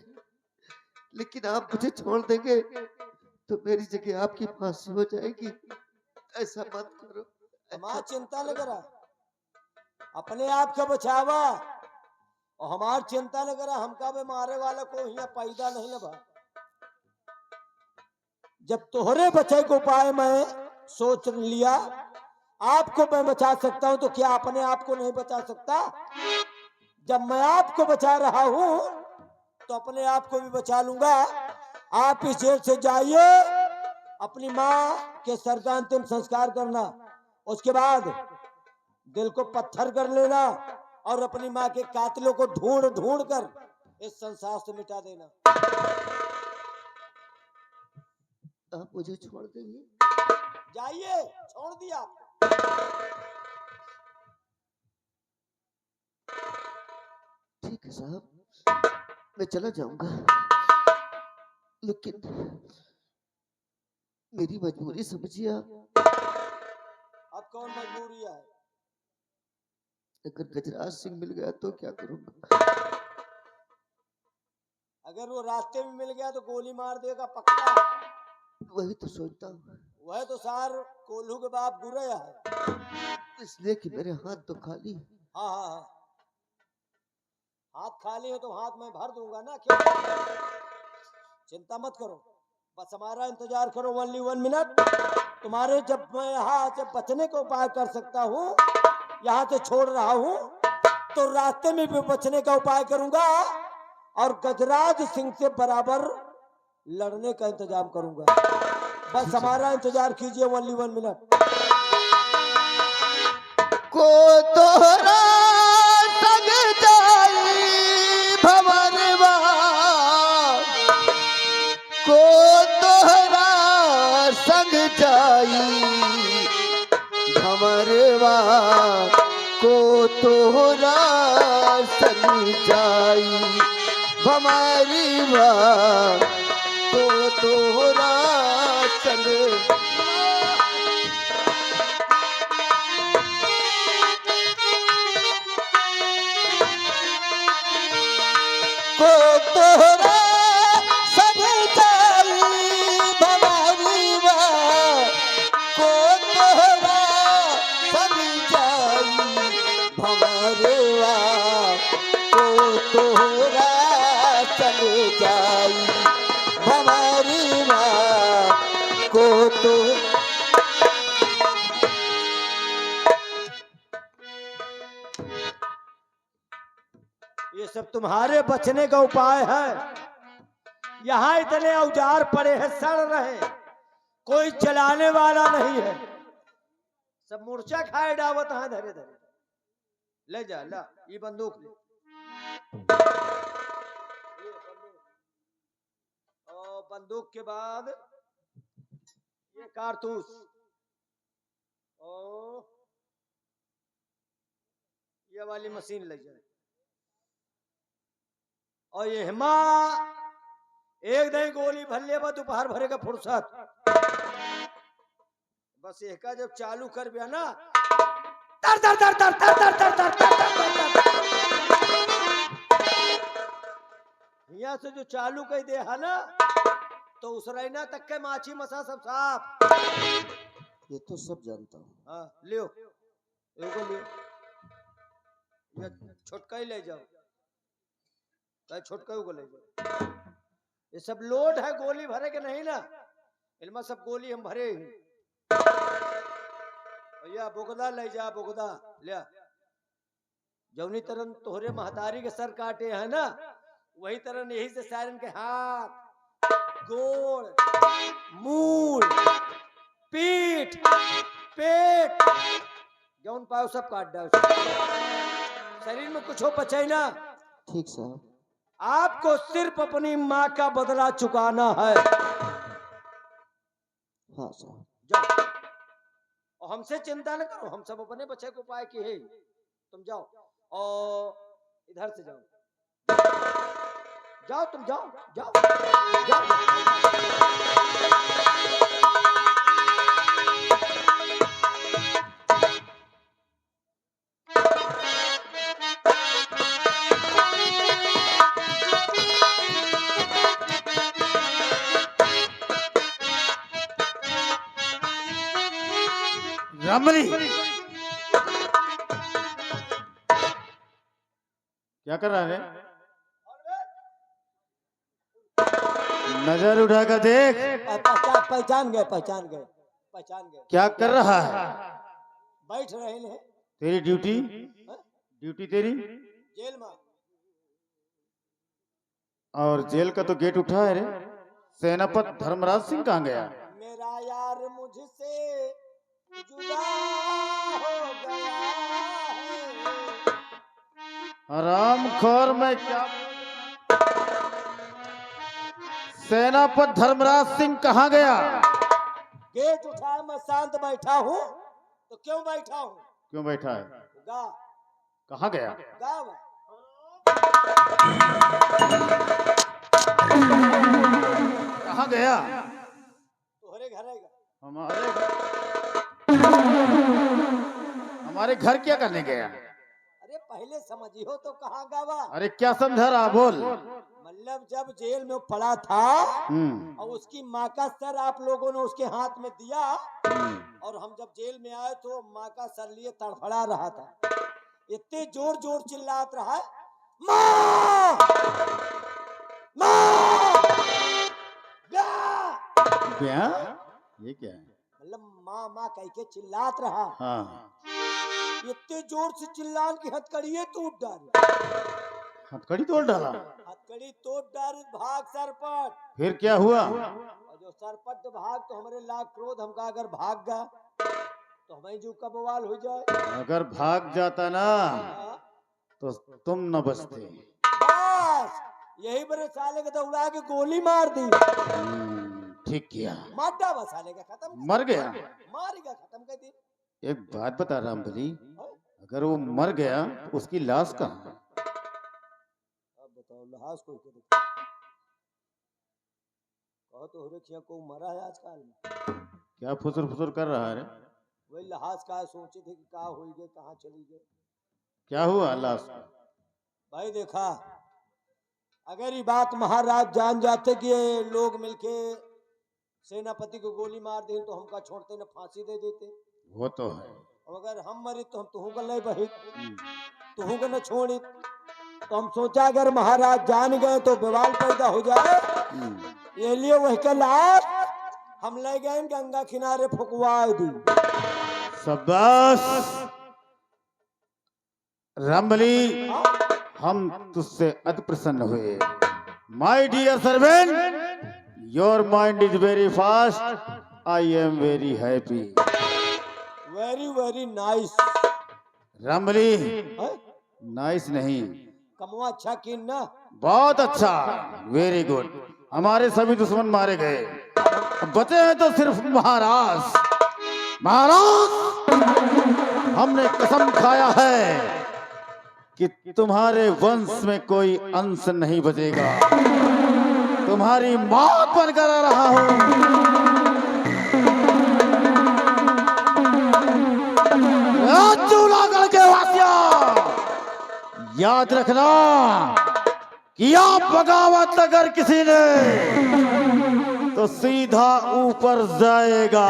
लेकिन आप मुझे छोड़ देंगे तो मेरी जगह आपकी फांसी हो जाएगी। ऐसा मत करो। हमारा चिंता न करा, अपने आप का बचावा और हमार चिंता न करा। हमका में मारे वाला को यहाँ पैदा नहीं लगा। जब तोहरे बचे को उपाय मैं सोच लिया, आपको मैं बचा सकता हूं, तो क्या अपने आप को नहीं बचा सकता? जब मैं आपको बचा रहा हूं तो अपने आप को भी बचा लूंगा। आप इस जेल से जाइए, अपनी माँ के सर का अंतिम संस्कार करना, उसके बाद दिल को पत्थर कर लेना और अपनी माँ के कातिलों को ढूंढ ढूंढ कर इस संसार से मिटा देना। आप मुझे छोड़ देंगे? जाइए, छोड़ दिया आपको। ठीक है साहब, मैं चला जाऊंगा, लेकिन मेरी मजबूरी समझिए आप। अब कौन मजबूरी है? अगर गजराज सिंह मिल गया तो क्या करूंगा? अगर वो रास्ते में मिल गया तो गोली मार देगा पक्का। वही तो सोचता हूँ, वह तो सार कोल्हू के बाप गुरैया है। इसलिए कि मेरे हाथ तो खाली। हाँ हाँ हाँ, हाथ खाली है तो हाथ मैं भर दूंगा ना, क्या? चिंता मत करो, बस हमारा इंतजार करो, ओनली 1 मिनट। तुम्हारे जब मैं यहाँ से बचने का उपाय कर सकता हूँ, यहाँ से छोड़ रहा हूँ, तो रास्ते में भी बचने का उपाय करूंगा और गजराज सिंह से बराबर लड़ने का इंतजाम करूंगा। बस हमारा इंतजार कीजिए, ओनली 1 मिनट। को तोहरा संग जाई भवरवा, को तोहरा संग जाई भवरवा, को तोहरा संग जाई भवरवा, को तोहरा संग। को तोहरा संग जाई भवरवा, को तोहरा संग जाई भवरवा, को तोहरा संग जाई भवरवा, को तो। ये सब तुम्हारे बचने का उपाय है। यहाँ इतने औजार पड़े हैं, सड़ रहे, कोई चलाने वाला नहीं है, सब मूर्छा खाए डावत है धरे धरे। ले जा, ला ये बंदूक ले, और बंदूक के बाद ये कारतूस, और ये वाली मशीन ले जाए, और ये हिमा एक दही गोली भर ले, दोपहर भरे का फुर्सत। बस एक का जब चालू कर दिया ना, तर तर तर तर तर तर तर तर तर तर, यहाँ से जो चालू कर दे है ना, तो उस रैना तक के माछी मसा सब साफ। ये तो सब जानता हूँ। हाँ लियो, एगो लियो, ये छोटका ही ले जाओ, छोटका को ले जाओ। ये सब लोड है, गोली भरे के नहीं ना, इनमें सब गोली हम भरे ही। भैया बोगदा ले जा, बोगदा ले, जौनी तरह तोहरे महतारी के सर काटे है ना, वही तरह यही से सारन के हाथ, गोड़, मूल, पीठ, पेट, जौन पाओ सब काट डाल, शरीर में कुछ हो बचे ना। ठीक साहब। आपको सिर्फ अपनी माँ का बदला चुकाना है। हाँ साहब। जाओ, और हमसे चिंता न करो, हम सब अपने बच्चे को उपाय किए, तुम जाओ और इधर से जाओ, जाओ तुम जाओ, जाओ, जाओ। रमणी, क्या कर रहा है? नजर उठाकर देख, पहचान गए पहचान गए पहचान गए। क्या कर रहा है? बैठ रहे हैं तेरी ड्यूटी, हाँ? ड्यूटी तेरी। जेल में। और जेल का तो गेट उठा है रे। सेनापति धर्मराज सिंह कहाँ गया? मेरा यार मुझसे जुदा हो गया है। हरामखोर में क्या। सेनापति धर्मराज सिंह कहाँ गया? गेट उठाया, मैं शांत बैठा हूँ तो क्यों बैठा हूँ? क्यों बैठा है? गा कहाँ गया? गा मैं। कहाँ गया? तोहरे घर आएगा। हमारे घर क्या करने गया? अरे पहले समझियो तो कहाँ गावा। अरे क्या समझा रहा, बोल। मतलब जब जेल में पड़ा था और उसकी माँ का सर आप लोगों ने उसके हाथ में दिया और हम जब जेल में आए तो माँ का सर लिए तड़फड़ा रहा था। इतने जोर जोर चिल्लात रहा है, माँ माँ क्या? ये क्या है? मतलब माँ माँ कह के चिल्लात रहा। हाँ। इतने जोर से चिल्लान की हथकड़िये टूट डाली। हथकड़ी तोड़ डाला? हथकड़ी तोड़ डाली, भाग सरपट। फिर क्या हुआ? और जो सरपट भाग तो हमारे लाख क्रोध, हमका अगर भाग गया तो हमें जो का बवाल हो जाए। अगर भाग जाता ना हाँ? तो तुम न बचते। बस यही बड़े साले के दौड़ा के गोली मार दी। ठीक किया। माडा बस साले का खत्म। मर गया? मारेगा खत्म कर दी। एक बात बता रामबली, अगर वो मर गया तो उसकी लाश कहाँ है? अब बताओ लाश कोई के कहो तो हो को मरा है आजकल में। क्या फुसुर फुसुर कर रहा है? वही लहाज का सोचे थे कि कहाँ हो गए, कहाँ चली गए। क्या हुआ लाश का? भाई देखा, अगर ये बात महाराज जान जाते कि ये लोग मिलके सेनापति को गोली मार दे तो हमका छोड़ते न फांसी दे देते। वो तो है। और अगर हम मरे तो हम तुहू का ले बही, तुहू का न छोड़ी। तो हम सोचा अगर महाराज जान गए तो विवाद पैदा हो जाए, ये लिए वही के लाश हम ले गए गंगा किनारे फुकवा दी। शाबाश रामबली, हम तुझसे अति प्रसन्न हुए। My dear servant, your mind is very fast, I am very happy. Very very nice. Rambali, nice नहीं, कमवा अच्छा किन ना। बहुत अच्छा, वेरी गुड। हमारे सभी दुश्मन मारे गए, अब बचे हैं तो सिर्फ महाराज। महाराज, हमने कसम खाया है कि तुम्हारे वंश में कोई अंश नहीं बचेगा। तुम्हारी मौत बनकर आ रहा हूं। जूनागढ़ के वासियों, याद रखना कि आप बगावत अगर किसी ने तो सीधा ऊपर जाएगा।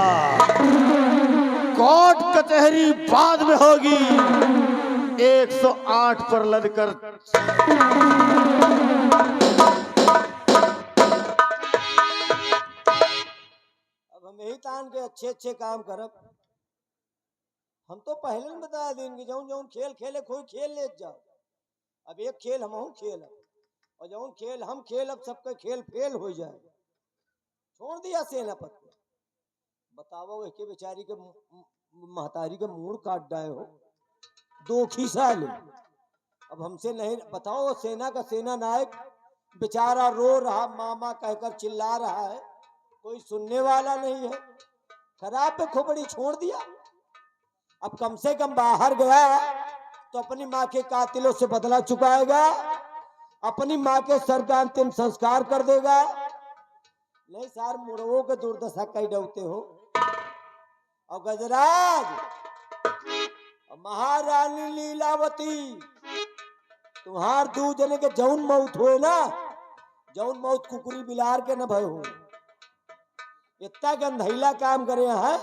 कोर्ट कचहरी बाद में होगी, 108 पर लदकर। अब हम यही तान के अच्छे अच्छे काम करब। हम तो पहले ही बता देंगे जौन जौन खेल खेले कोई खेल ले जाओ। अब एक खेल हम खेलब और जौन खेल हम खेलब सबके खेल फेल हो जाए। छोड़ दिया सेनापति को। बताओ एक बेचारी के महतारी के मूड काट डाए हो, 2 खीसा ले। अब हमसे नहीं बताओ, सेना का सेना नायक बेचारा रो रहा, मामा कहकर चिल्ला रहा है, कोई सुनने वाला नहीं है। खराब पे खोपड़ी छोड़ दिया। अब कम से कम बाहर गया तो अपनी माँ के कातिलों से बदला चुकाएगा, अपनी माँ के सर का अंतिम संस्कार कर देगा। नहीं सार मुड़वों के दुर्दशा कई डरते हो। और गजराज और महारानी लीलावती, तुम्हार 2 जने के जौन मौत हुए ना, जौन मौत कुकुरी बिलार के न भय हो। इतना गंधैला काम करे है,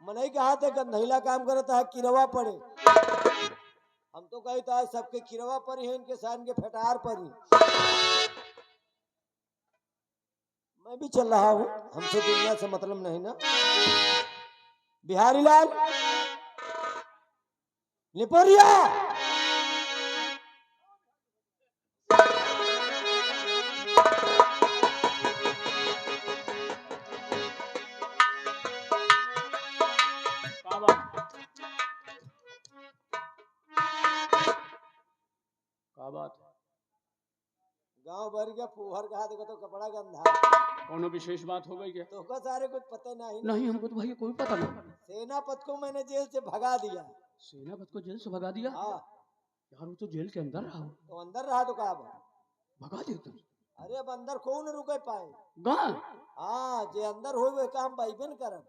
मनई के हाथ गंधैला काम करता है, किरवा पड़े। हम तो कहता है सबके किरवा पर ही है, इनके सान के फटार पर ही। मैं भी चल रहा हूँ, हमसे दुनिया से मतलब नहीं ना। बिहारी लाल निपोरिया, क्या बात क्या बात है? गांव भर के फूहर कहा देखो तो कपड़ा गंधा। कोनो विशेष बात हो गई क्या? तो का सारे कुछ पता नहीं। नहीं, हमको तो भैया कोई पता नहीं। सेनापति को मैंने जेल से भगा दिया। सेनापति को जेल से भगा दिया? हाँ। यार वो तो जेल के अंदर रहा हो। तो अंदर रहा तो कहा भगा दिया तुम? अरे अब अंदर कौन रुके पाए। गा हाँ, जे अंदर हो वे काम बाइबन करम।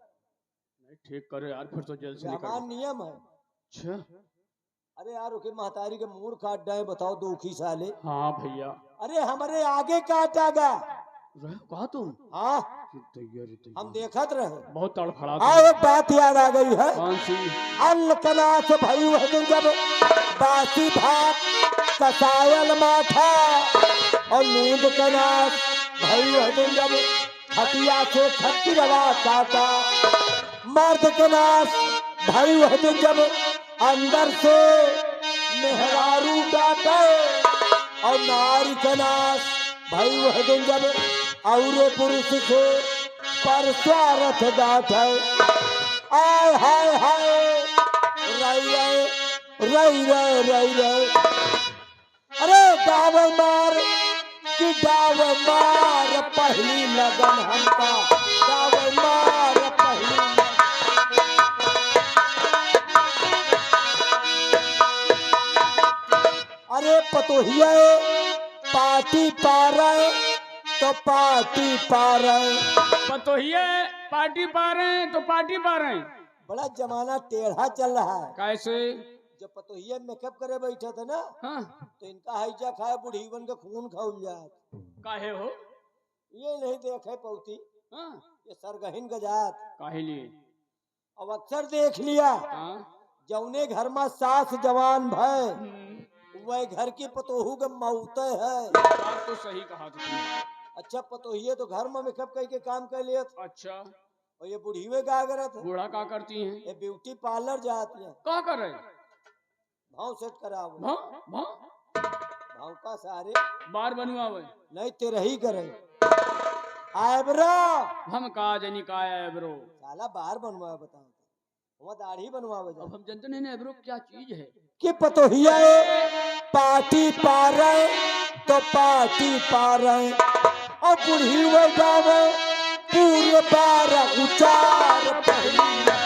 नहीं ठीक करे यार, फिर तो जेल से हमारा निकल। नियम है। अच्छा। अरे यार उनके महतारी के मूड काट डाए, बताओ दुखी साले। हाँ भैया। अरे हमारे आगे काटागा। कहा तुम? हाँ तैयारी हम देखत रहे। बहुत तड़फड़ा। हाँ एक बात याद आ गई है। कौन सी? अन्न कनाश भयु है जब बासी भात कसायल माठा, और नींद कनाश भयु है जब खटिया से खट्टी रवा काटा। मर्द कनाश भयु है जब अंदर से मेहरारू डाटे, और नारी कनाश भयु है जब और पुरुष से परस्वारथ डाटे। आय हाय हाय रई रे रई रे रई रे। अरे डाव मार कि डाव मार पहली लगन हमका, डाव मार पहली लगन। अरे पतोहिया पार्टी पा रहे तो पार्टी पा रहे। पतोहिए पार्टी पा रहे हैं तो पार्टी पा रहे हैं। बड़ा जमाना टेढ़ा चल रहा है। कैसे? जब पतोहिया मेकअप करे बैठे थे ना, हाँ। तो इनका हैजा खाए बुढ़ीवन के खून खौल जाए। काहे हो? ये नहीं देखे पौती। हाँ। ये सरगहीन गजात। काहे लिए? अब अक्सर देख लिया, हाँ। जौने घर में सास जवान भय, वह घर की पतोहू के मौत है। बात तो सही कहा तुमने। अच्छा पतोहिए तो घर में मेकअप करके काम कर लिया, अच्छा। और ये बुढ़ीवे क्या करत है। बूढ़ा का करती हैं? ये ब्यूटी पार्लर जाती है, का कर रहे? भाव सेट कराओ। भाव का सारे बार बनवावे? नहीं तेरे ही करे। आयब्रो हम का जनी का है ब्रो? साला बाहर बनवाए बताओ, वहाँ दाढ़ी बनवावे जा। अब हम जानते नहीं ना ब्रो क्या चीज है। कि पतोहिया पार्टी पा रहे तो पार्टी पा रहे, और बुढ़ी वो जावे पूरे 12 उचार पहली लगन।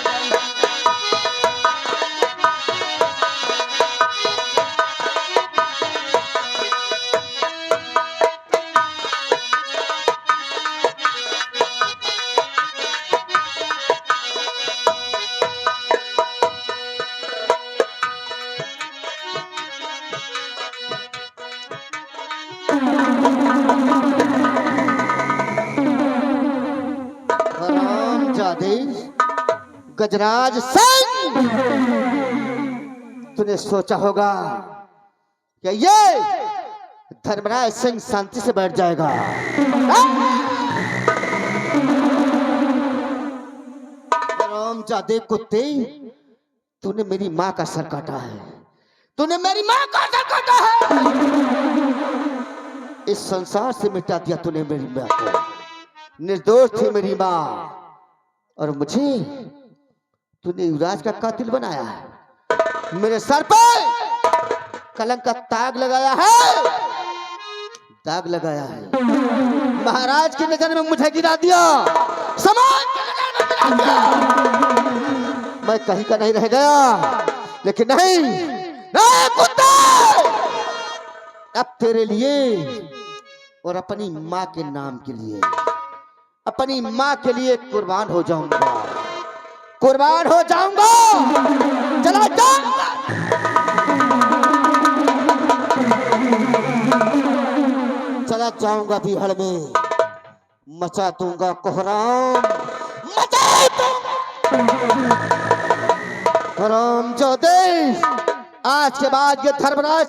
हरामजादे गजराज सिंह, तूने सोचा होगा कि ये धर्मराज सिंह शांति से बैठ जाएगा। हरामजादे कुत्ते, तूने मेरी माँ का सर काटा है, तूने मेरी माँ का सर काटा है। इस संसार से मिटा दिया तूने मेरी माँ को। निर्दोष थी मेरी माँ, और मुझे तूने युवराज का कातिल बनाया है। मेरे सर पर कलंक का दाग लगाया है, दाग लगाया है। महाराज की नजर में मुझे गिरा दिया, समाज की नजर में गिरा दिया। मैं कहीं का नहीं रह गया, लेकिन नहीं नहीं कुत्ते, अब तेरे लिए और अपनी माँ के नाम के लिए, अपनी माँ के लिए कुर्बान हो जाऊंगा, कुर्बान हो जाऊंगा। चला जाऊंगा, चला जाऊंगा बिहार में, मचा दूंगा कोहराम, मचा दूंगा। हरामजादे, आज के बाद ये धर्मराज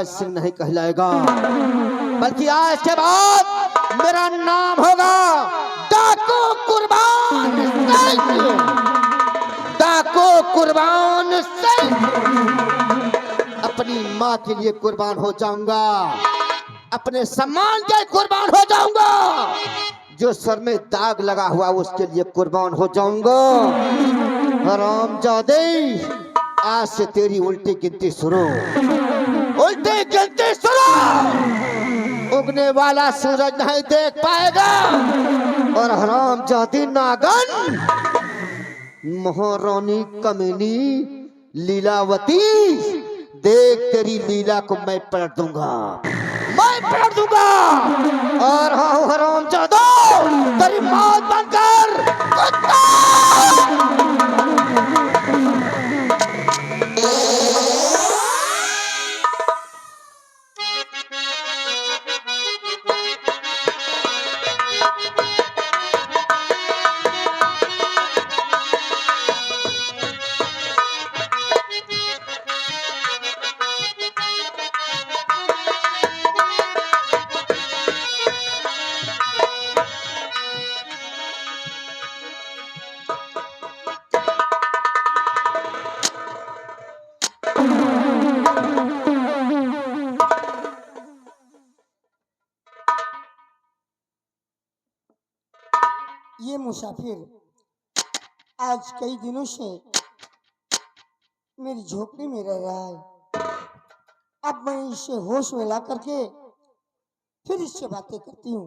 सिंह नहीं कहलाएगा। बल्कि आज के बाद मेरा नाम होगा डाकू कुर्बान सिंह। डाकू कुर्बान सिंह। अपनी माँ के लिए कुर्बान हो जाऊंगा, अपने सम्मान के कुर्बान हो जाऊंगा, जो सर में दाग लगा हुआ उसके लिए कुर्बान हो जाऊंगा। हरामजादे, आज से तेरी उल्टी गिनती शुरू। उल्टी गिनती शुरू। उगने वाला सूरज नहीं देख पाएगा और हरामजादी नागन, महारानी कमीनी लीलावती, देख तेरी लीला को मैं पलट दूंगा, मैं पलट दूंगा। और हाँ हरामजादा, तेरी मौत बनकर कुत्ता। ये मुसाफिर आज कई दिनों से मेरी झोपड़ी में रह रहा है। अब मैं इसे होश में ला करके फिर इससे बातें करती हूँ।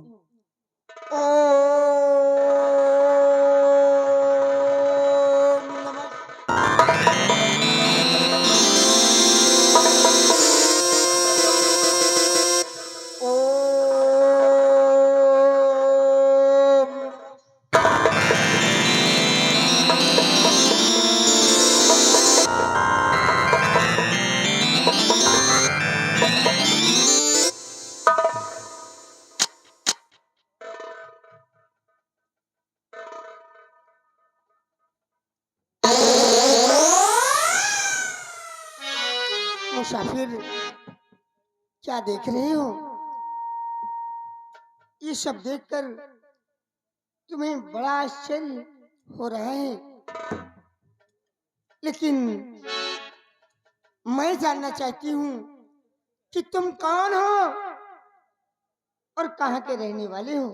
ओम नमः ओम मुसाफिर, क्या देख रहे हो? ये सब देखकर तुम्हें बड़ा आश्चर्य हो रहा है, लेकिन मैं जानना चाहती हूँ कि तुम कौन हो और कहाँ के रहने वाले हो।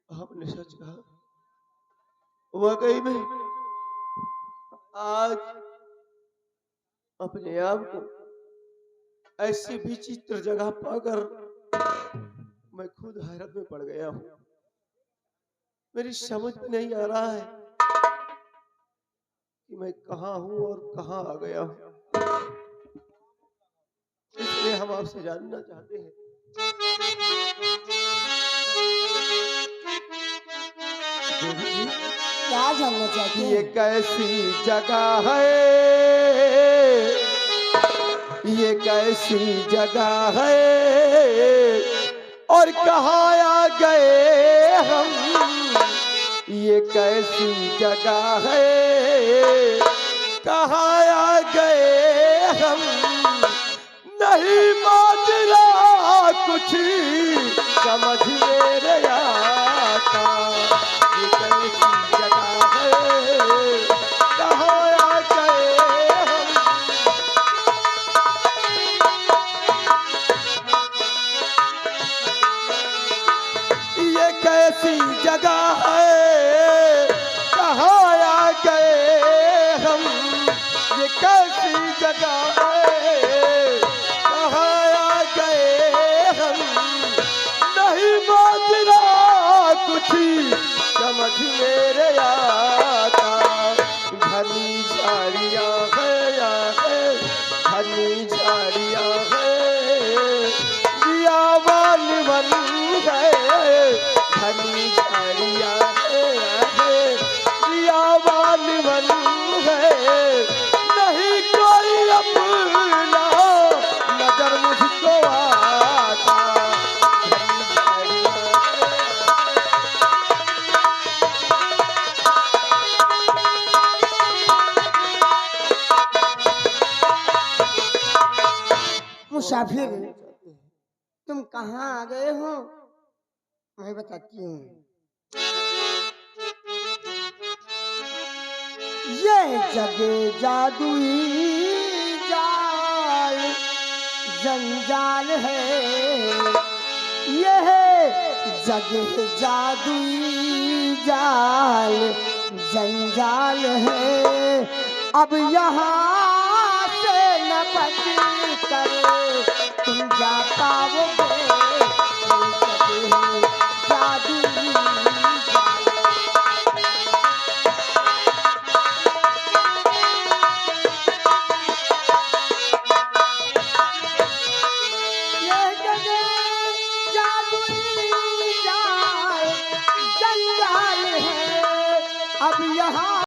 आपने सच कहा, वाकई में आज अपने आप को ऐसी विचित्र जगह पाकर मैं खुद हैरत में पड़ गया हूँ। मेरी समझ में नहीं आ रहा है कि मैं कहाँ हूँ और कहाँ आ गया हूँ। इसलिए हम आपसे जानना चाहते हैं, क्या जानना चाहते ये हैं? कैसी जगह है, ये कैसी जगह है और कहाँ आ गए हम। ये कैसी जगह है, कहाँ आ गए हम। नहीं माजरा कुछ समझ मेरे आता। ये कैसी जगह है, कहाँ आ गए हम। ये कैसी जगह है, कहाँ आ गए हम। ये कैसी जगह है, कहाँ आ गए हम। नहीं माजरा कुछ समझ मेरे आता। घनी झाड़ियाँ है, घनी झाड़ियाँ है, जियावान वन है। घनी झाड़ियाँ है, जियावान वन है। नहीं कोई अपना नजर मुझको आता। घनी झाड़ियाँ है, मुसाफिर तुम कहाँ आ गए हो? मैं बताती हूँ। ये जगे जादुई जाल जंजाल है, यह जगे जादुई जाल जंजाल है। अब यहाँ से न बच कर तुम जा पाओगे, ये जगे जादुई जाल। ये जगे जादुई जाल जंजाल है, अब यहाँ